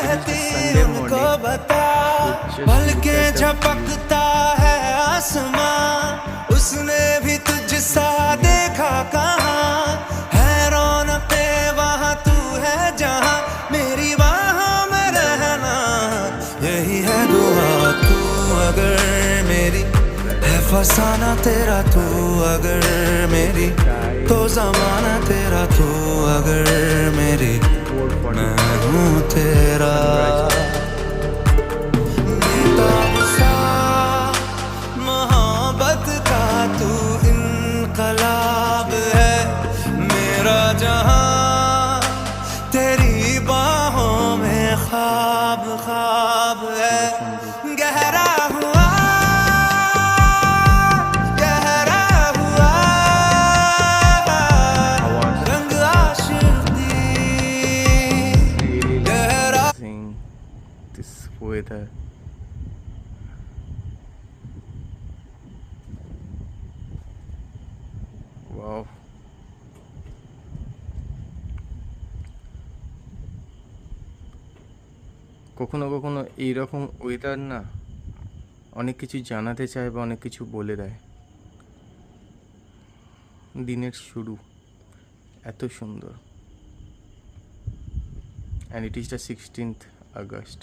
रहती उनको बता, पल के झपकता है आसमां, उसने भी तुझसा देखा कहाँ, है रौनके वहाँ तू है जहाँ, मेरी बाहों में रहना यही है दुआ। तू अगर मेरी है फसाना तेरा, तू अगर मेरी तो जमाना तेरा, तू अगर मेरी मैं हूँ तेरा। बेताब सा मोहब्बत का तू इनकलाब है, मेरा जहां तेरी बाहों में ख्वाब ख्वाब है। गहरा हुआ रंग आशिकी, गहरा this weather. Wow. কখনো কখনো এইরকম ওয়েদার না অনেক কিছু জানাতে চায় বা অনেক কিছু বলে দেয়। দিনের শুরু এত সুন্দর, and it is the 16th August.